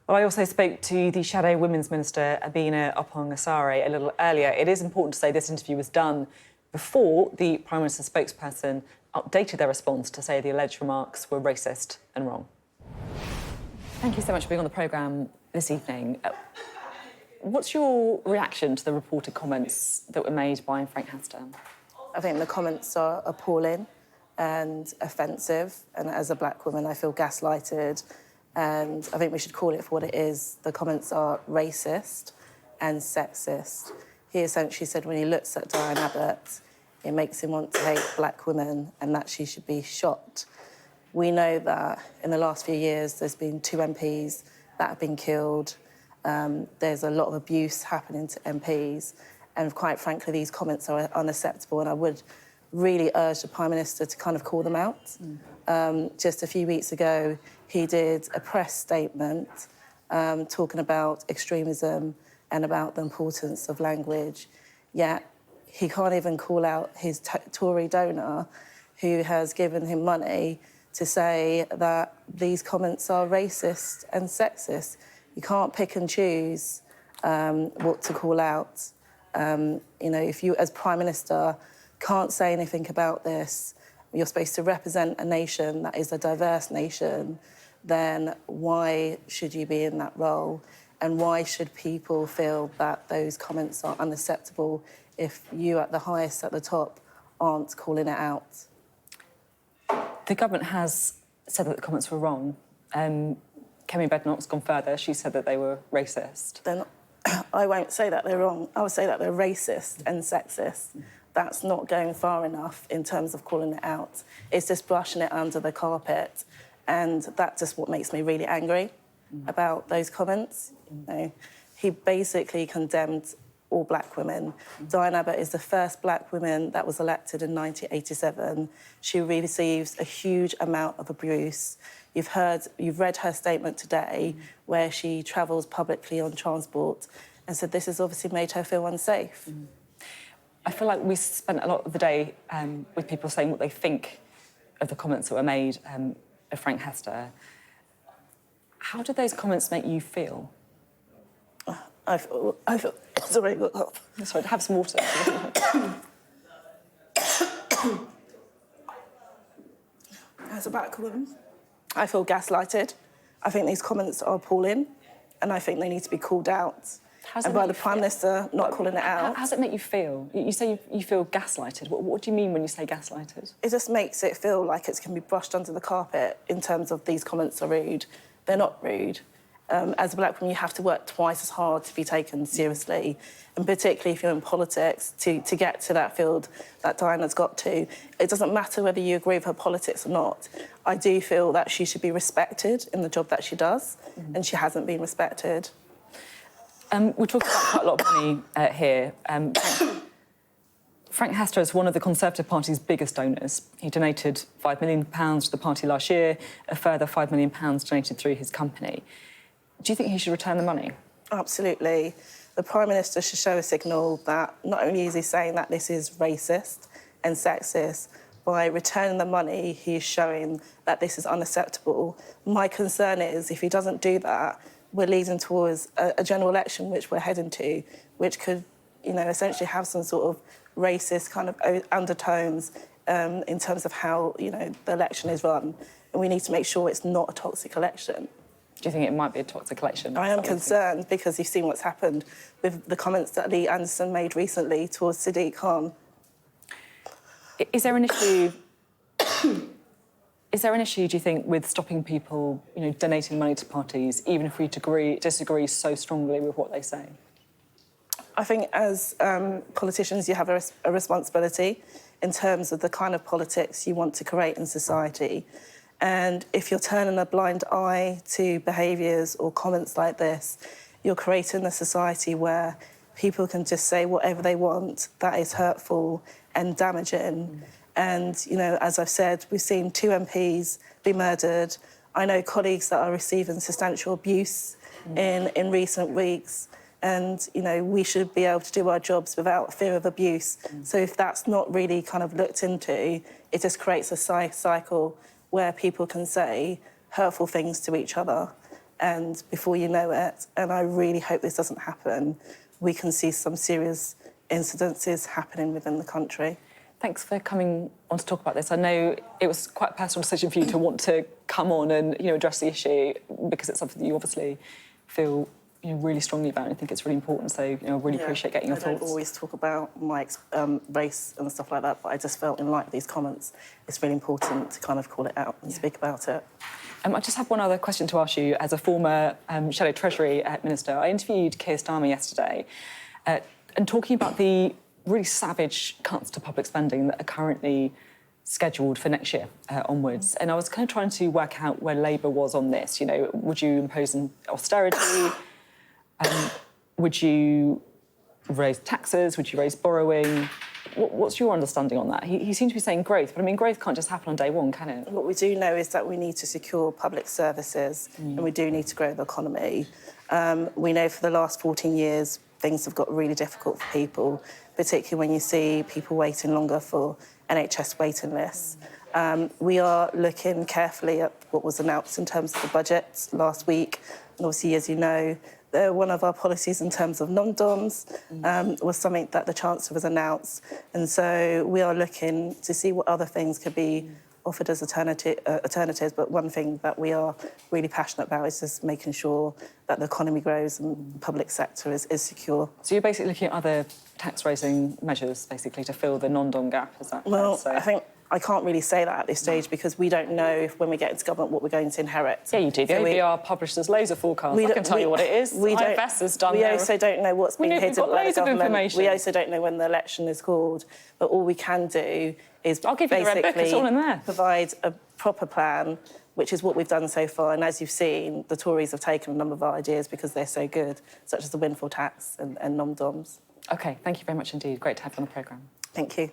Well, I also spoke to the Shadow Women's Minister, Abena Oppong-Asare, a little earlier. It is important to say this interview was done before the Prime Minister's spokesperson updated their response to say the alleged remarks were racist and wrong. Thank you so much for being on the programme this evening. What's your reaction to the reported comments that were made by Frank Hester? I think the comments are appalling and offensive, and as a black woman I feel gaslighted, and I think we should call it for what it is. The comments are racist and sexist. He essentially said when he looks at Diane Abbott, it makes him want to hate black women and that she should be shot. We know that in the last few years there's been 2 MPs that have been killed. There's a lot of abuse happening to MPs, and quite frankly these comments are unacceptable, and I would really urge the Prime Minister to kind of call them out. Just a few weeks ago he did a press statement talking about extremism and about the importance of language, yet he can't even call out his Tory donor who has given him money to say that these comments are racist and sexist. You can't pick and choose what to call out. You know, if you, as Prime Minister, can't say anything about this, you're supposed to represent a nation that is a diverse nation, then why should you be in that role? And why should people feel that those comments are unacceptable if you at the highest, at the top, aren't calling it out? The government has said that the comments were wrong. Kemi Badenoch's gone further. She said that they were racist. They're not, I won't say that they're wrong. I would say that they're racist and sexist. That's not going far enough in terms of calling it out. It's just brushing it under the carpet. And that's just what makes me really angry about those comments. You know, he basically condemned all black women. Diane Abbott is the first black woman that was elected in 1987. She receives a huge amount of abuse. You've read her statement today where she travels publicly on transport and said this has obviously made her feel unsafe. I feel like we spent a lot of the day with people saying what they think of the comments that were made of Frank Hester. How did those comments make you feel? I feel sorry, got up. Sorry, have some water. As a black woman, I feel gaslighted. I think these comments are appalling, and I think they need to be called out. And by the Prime Minister not calling it out. How does it make you feel? You say you feel gaslighted. What do you mean when you say gaslighted? It just makes it feel like it can be brushed under the carpet in terms of these comments are rude. They're not rude. As a black woman, you have to work twice as hard to be taken seriously, and particularly if you're in politics, to get to that field that Diana's got to. It doesn't matter whether you agree with her politics or not. I do feel that she should be respected in the job that she does, and she hasn't been respected. We're talking about quite a lot of money here. Frank Hester is one of the Conservative Party's biggest donors. He donated £5 million to the party last year, a further £5 million donated through his company. Do you think he should return the money? Absolutely. The Prime Minister should show a signal that not only is he saying that this is racist and sexist, by returning the money, he's showing that this is unacceptable. My concern is if he doesn't do that, we're leading towards a general election, which we're heading to, which could, you know, essentially have some sort of racist kind of undertones in terms of how, you know, the election is run. And we need to make sure it's not a toxic election. Do you think it might be a toxic election? I am concerned because you've seen what's happened with the comments that Lee Anderson made recently towards Sadiq Khan. Is there an issue... Is there an issue, do you think, with stopping people, you know, donating money to parties, even if we disagree so strongly with what they say? I think as politicians, you have a responsibility in terms of the kind of politics you want to create in society. And if you're turning a blind eye to behaviours or comments like this, you're creating a society where people can just say whatever they want that is hurtful and damaging. And, you know, as I've said, we've seen 2 MPs be murdered. I know colleagues that are receiving substantial abuse in recent weeks. And, you know, we should be able to do our jobs without fear of abuse. So if that's not really kind of looked into, it just creates a cycle where people can say hurtful things to each other. and before you know it, and I really hope this doesn't happen, we can see some serious incidences happening within the country. Thanks for coming on to talk about this. I know it was quite a personal decision for you to want to come on and address the issue, because it's something that you obviously feel really strongly about, and I think it's really important. So I really appreciate getting your thoughts. I don't always talk about my race and stuff like that, but I just felt in light of these comments, it's really important to kind of call it out and speak about it. I just have one other question to ask you. As a former Shadow Treasury Minister, I interviewed Keir Starmer yesterday, and talking about the really savage cuts to public spending that are currently scheduled for next year onwards. And I was kind of trying to work out where Labour was on this. Would you impose an austerity? Would you raise taxes? Would you raise borrowing? What's your understanding on that? He seems to be saying growth, but I mean, growth can't just happen on day one, can it? What we do know is that we need to secure public services and we do need to grow the economy. We know for the last 14 years, things have got really difficult for people, particularly when you see people waiting longer for NHS waiting lists. We are looking carefully at what was announced in terms of the budget last week. And obviously, as you know, one of our policies in terms of non-DOMs was something that the Chancellor has announced. And so we are looking to see what other things could be offered as alternatives. But one thing that we are really passionate about is just making sure that the economy grows and the public sector is secure. So you're basically looking at other tax-raising measures, basically, to fill the non-DOM gap, is that Well, fair to say? I think I can't really say that at this stage because we don't know if when we get into government what we're going to inherit. Yeah, you do. The OBR publishes loads of forecasts. I can tell you what it is. IFS has done We also don't know what's being hidden by the government. We also don't know when the election is called. But all we can do is I'll give you the red book. It's all in there. Provide a proper plan, which is what we've done so far. And as you've seen, the Tories have taken a number of our ideas because they're so good, such as the windfall tax and non-DOMs. OK, thank you very much indeed. Great to have you on the programme. Thank you.